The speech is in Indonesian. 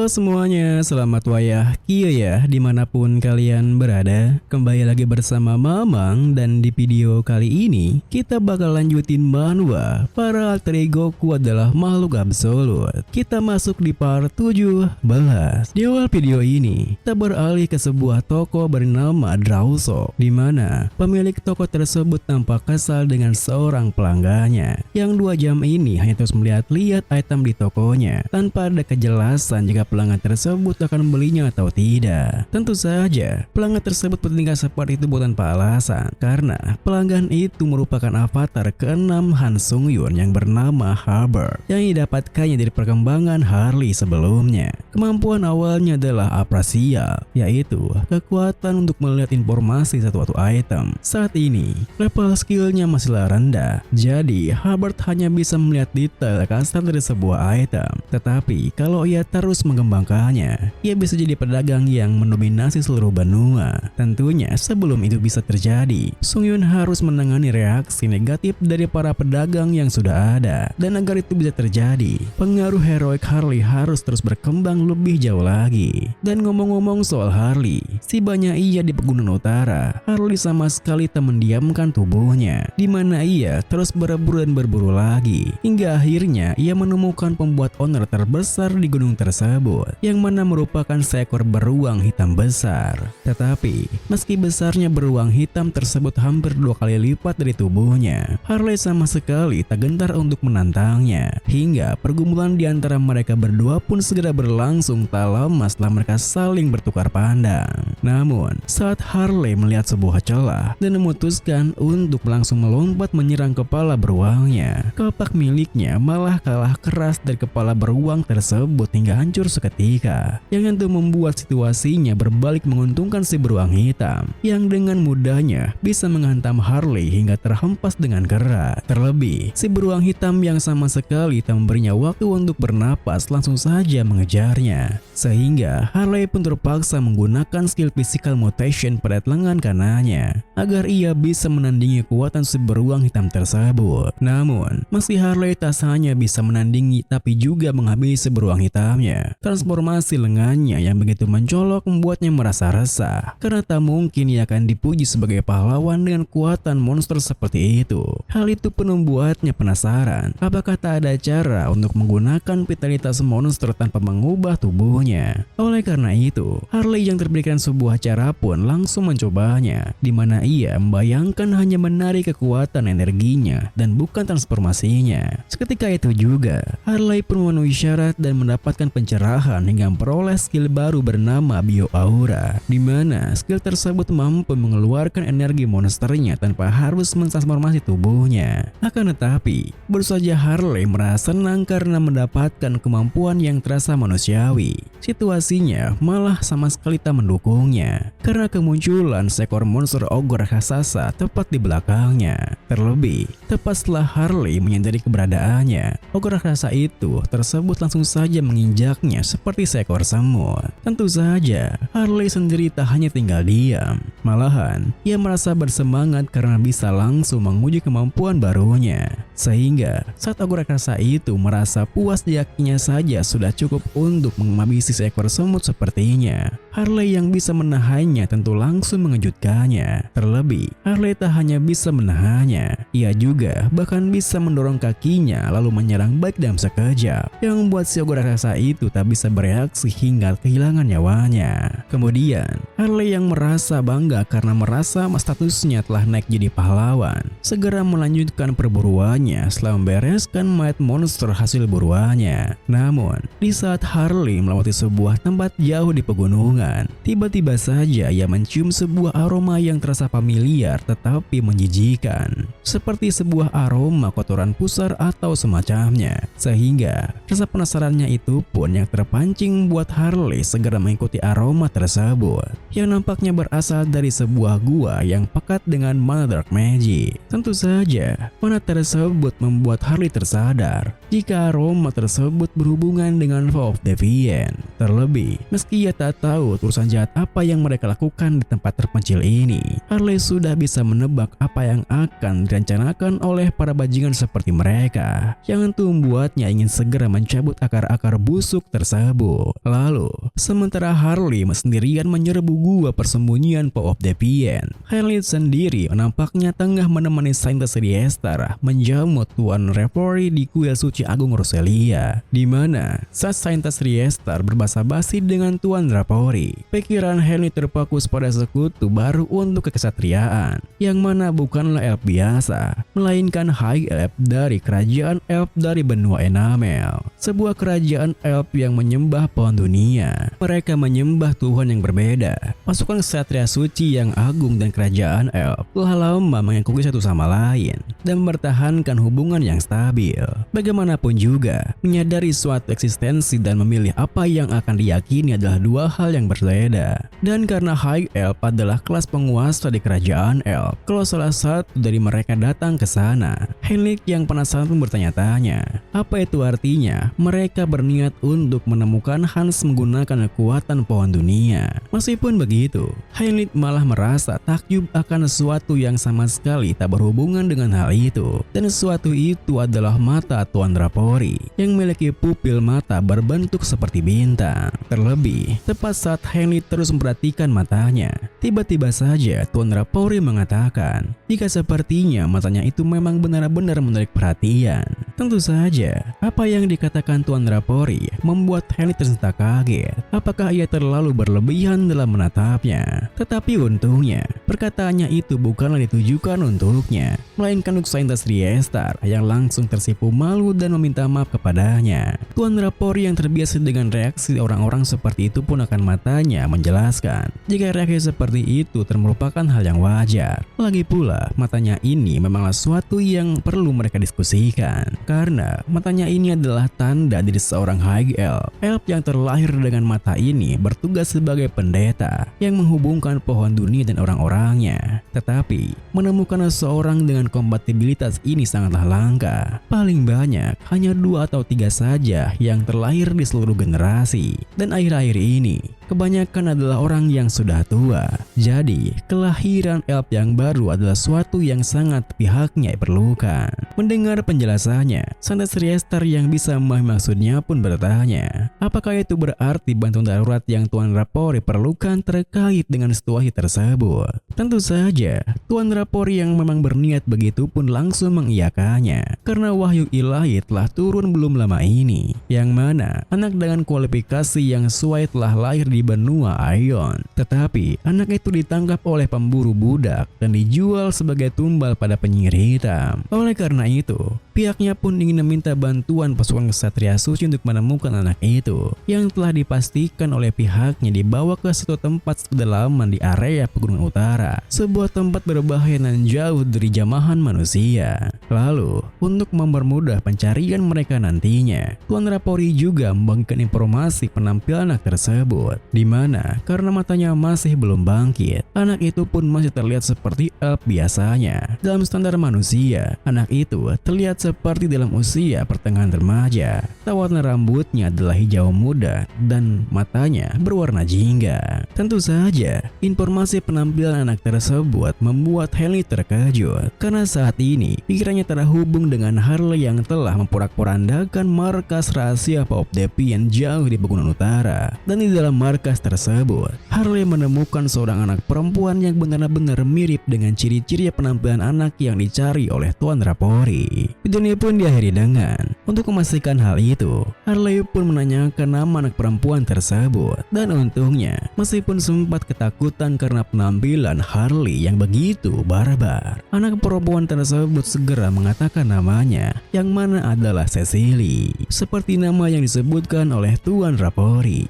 Halo semuanya, selamat wayah Kia ya dimanapun kalian berada. Kembali lagi bersama Mamang, dan di video kali ini kita bakal lanjutin manhwa para alter egoku adalah makhluk absolut. Kita masuk di part 17. Di awal video ini kita beralih ke sebuah toko bernama Drauso, di mana pemilik toko tersebut tampak kesal dengan seorang pelanggannya yang 2 jam ini hanya terus melihat-lihat item di tokonya tanpa ada kejelasan jika pelanggan tersebut akan membelinya atau tidak. Tentu saja pelanggan tersebut bertingkah seperti itu bukan tanpa alasan, karena pelanggan itu merupakan avatar ke-6 Han Sung-yoon yang bernama Harbor yang didapatkannya dari perkembangan Harley sebelumnya. Kemampuan awalnya adalah apresial, yaitu kekuatan untuk melihat informasi satu item. Saat ini level skillnya masihlah rendah, jadi Harbor hanya bisa melihat detail kasar dari sebuah item. Tetapi kalau ia terus mengembangkannya, ia bisa jadi pedagang yang mendominasi seluruh benua. Tentunya sebelum itu bisa terjadi, Sung-yoon harus menangani reaksi negatif dari para pedagang yang sudah ada. Dan agar itu bisa terjadi, pengaruh heroik Harley harus terus berkembang lebih jauh lagi. Dan ngomong-ngomong soal Harley, sibanya ia di Pegunungan Utara, Harley sama sekali tak mendiamkan tubuhnya, di mana ia terus berburu dan berburu lagi. Hingga akhirnya ia menemukan pembuat owner terbesar di gunung tersebut, yang mana merupakan seekor beruang hitam besar. Tetapi meski besarnya beruang hitam tersebut hampir 2 kali lipat dari tubuhnya, Harley sama sekali tak gentar untuk menantangnya. Hingga pergumulan di antara mereka berdua pun segera berlangsung tak lama setelah mereka saling bertukar pandang. Namun saat Harley melihat sebuah celah dan memutuskan untuk langsung melompat menyerang kepala beruangnya, kepak miliknya malah kalah keras dari kepala beruang tersebut hingga hancur seketika, yang tentu membuat situasinya berbalik menguntungkan si beruang hitam yang dengan mudahnya bisa menghantam Harley hingga terhempas dengan keras. Terlebih si beruang hitam yang sama sekali tak memberinya waktu untuk bernapas langsung saja mengejarnya, sehingga Harley pun terpaksa menggunakan skill physical mutation pada lengan kanannya agar ia bisa menandingi kekuatan si beruang hitam tersebut. Namun meski Harley tak hanya bisa menandingi tapi juga menghabisi beruang hitamnya, transformasi lengannya yang begitu mencolok membuatnya merasa resah, karena tak mungkin ia akan dipuji sebagai pahlawan dengan kekuatan monster seperti itu. Hal itu pun membuatnya penasaran apakah tak ada cara untuk menggunakan vitalitas monster tanpa mengubah tubuhnya. Oleh karena itu, Harley yang terberikan sebuah cara pun langsung mencobanya, di mana ia membayangkan hanya menarik kekuatan energinya dan bukan transformasinya. Seketika itu juga Harley pun memenuhi syarat dan mendapatkan pencerahan hingga memperoleh skill baru bernama Bio Aura, di mana skill tersebut mampu mengeluarkan energi monsternya tanpa harus mentransformasi tubuhnya. Akan tetapi, baru saja Harley merasa senang karena mendapatkan kemampuan yang terasa manusiawi, situasinya malah sama sekali tak mendukungnya karena kemunculan seekor monster ogre raksasa tepat di belakangnya. Terlebih, tepat setelah Harley menyadari keberadaannya, ogre raksasa itu tersebut langsung saja menginjaknya seperti seekor semut. Tentu saja Harley sendiri tak hanya tinggal diam, malahan ia merasa bersemangat karena bisa langsung menguji kemampuan barunya. Sehingga saat ogre raksasa itu merasa puas, yakinnya saja sudah cukup untuk menghabisi seekor semut sepertinya, Harley yang bisa menahannya tentu langsung mengejutkannya. Terlebih, Harley tak hanya bisa menahannya, ia juga bahkan bisa mendorong kakinya lalu menyerang baik dalam sekejap, yang membuat si ogre raksasa itu tak bisa bereaksi hingga kehilangan nyawanya. Kemudian, Harley yang merasa bangga karena merasa statusnya telah naik jadi pahlawan, segera melanjutkan perburuannya setelah membereskan mayat monster hasil buruannya. Namun, di saat Harley melewati sebuah tempat jauh di pegunungan, tiba-tiba saja ia mencium sebuah aroma yang terasa familiar tetapi menjijikan, seperti sebuah aroma kotoran pusar atau semacamnya. Sehingga rasa penasarannya itu pun yang terpancing membuat Harley segera mengikuti aroma tersebut, yang nampaknya berasal dari sebuah gua yang pekat dengan mana dark magic. Tentu saja mana tersebut membuat Harley tersadar jika aroma tersebut berhubungan dengan Vow of Deviant. Terlebih, meski ia tak tahu urusan jahat apa apa yang mereka lakukan di tempat terpencil ini. Harley sudah bisa menebak apa yang akan direncanakan oleh para bajingan seperti mereka, yang tentu membuatnya ingin segera mencabut akar-akar busuk tersebut. Lalu, sementara Harley sendirian menyerbu gua persembunyian Paw of the Fiend, Harley sendiri nampaknya tengah menemani Saintes Riestar menjamu Tuan Reverie di kuil suci Agung Roselia, di mana saat Saintes Riestar berbasa-basi dengan Tuan Reverie, pikiran Harley terfokus pada sekutu baru untuk kekesatriaan, yang mana bukanlah elf biasa, melainkan High Elf dari kerajaan elf dari benua Enamel, sebuah kerajaan elf yang menyembah pohon dunia. Mereka menyembah Tuhan yang berbeda. Pasukan ksatria suci yang agung dan kerajaan elf telah lama mengikuti satu sama lain dan mempertahankan hubungan yang stabil. Bagaimanapun juga, menyadari suatu eksistensi dan memilih apa yang akan diyakini adalah dua hal yang berbeda. Dan karena High Elf adalah kelas penguasa di kerajaan elf, kalau salah satu dari mereka datang ke sana, Henrik yang penasaran pun bertanya-tanya, apa itu artinya mereka berniat untuk menemukan Hans menggunakan kekuatan pohon dunia. Meskipun begitu, Henrik malah merasa takjub akan sesuatu yang sama sekali tak berhubungan dengan hal itu. Dan sesuatu itu adalah mata Tuan Reverie yang memiliki pupil mata berbentuk seperti bintang. Terlebih, tepat saat Henrik terus memperhatikan matanya, tiba-tiba saja Tuan Reverie mengatakan jika sepertinya matanya itu memang benar-benar menarik perhatian. Tentu saja, apa yang dikatakan Tuan Reverie membuat Henrik tersentak kaget. Apakah ia terlalu berlebihan dalam menatapnya? Tetapi untungnya, perkataannya itu bukanlah ditujukan untuknya, melainkan untuk Saintes Riestar yang langsung tersipu malu dan meminta maaf kepadanya. Tuan Reverie yang terbiasa dengan reaksi orang-orang seperti itu pun akan matanya menjelaskan jika reaksi seperti itu merupakan hal yang wajar. Lagi pula, matanya ini memanglah sesuatu yang perlu mereka diskusikan, karena matanya ini adalah tanda diri seorang High Elf. Elf yang terlahir dengan mata ini bertugas sebagai pendeta yang menghubungkan pohon dunia dan orang-orangnya. Tetapi, menemukan seseorang dengan kompatibilitas ini sangatlah langka. Paling banyak, hanya 2 atau 3 saja yang terlahir di seluruh generasi. Dan akhir-akhir ini, kebanyakan adalah orang yang sudah tua. Jadi, kelahiran elf yang baru adalah suatu yang sangat pihaknya perlukan. Mendengar penjelasannya, Saintes Riestar yang bisa memahami maksudnya pun bertanya, apakah itu berarti bantuan darurat yang Tuan Reverie perlukan terkait dengan situasi tersebut? Tentu saja, Tuan Reverie yang memang berniat begitu pun langsung mengiyakannya, karena wahyu ilahi telah turun belum lama ini, yang mana anak dengan kualifikasi yang sesuai telah lahir di benua Aion. Tetapi, anak itu ditangkap oleh pemburu budak dan dijual sebagai tumbal pada penyihir hitam. Oleh karena itu, pihaknya pun ingin meminta bantuan pasukan ksatria suci untuk menemukan anak itu, yang telah dipastikan oleh pihaknya dibawa ke suatu tempat pedalaman di area pegunungan utara, sebuah tempat berbahaya dan jauh dari jamahan manusia. Lalu, untuk mempermudah pencarian mereka nantinya, Tuan Reverie juga membagikan informasi penampilan anak tersebut, di mana karena matanya masih belum bangkit, anak itu pun masih terlihat seperti elf biasanya. Dalam standar manusia, anak itu terlihat seperti dalam usia pertengahan remaja. Warna rambutnya adalah hijau muda dan matanya berwarna jingga. Tentu saja, informasi penampilan anak tersebut membuat Henry terkejut, karena saat ini pikirannya terhubung dengan Harley yang telah memporak-porandakan markas rahasia Paw of the Fiend jauh di pegunungan utara. Dan di dalam markas tersebut, Harley menemukan seorang anak perempuan yang benar-benar mirip dengan ciri-ciri penampilan anak yang dicari oleh Tuan Reverie. Video ini pun diakhiri dengan, untuk memastikan hal itu, Harley pun menanyakan nama anak perempuan tersebut. Dan untungnya, meskipun sempat ketakutan karena penampilan Harley yang begitu barbar, anak perempuan tersebut segera mengatakan namanya, yang mana adalah Cecily, seperti nama yang disebutkan oleh Tuan Reverie.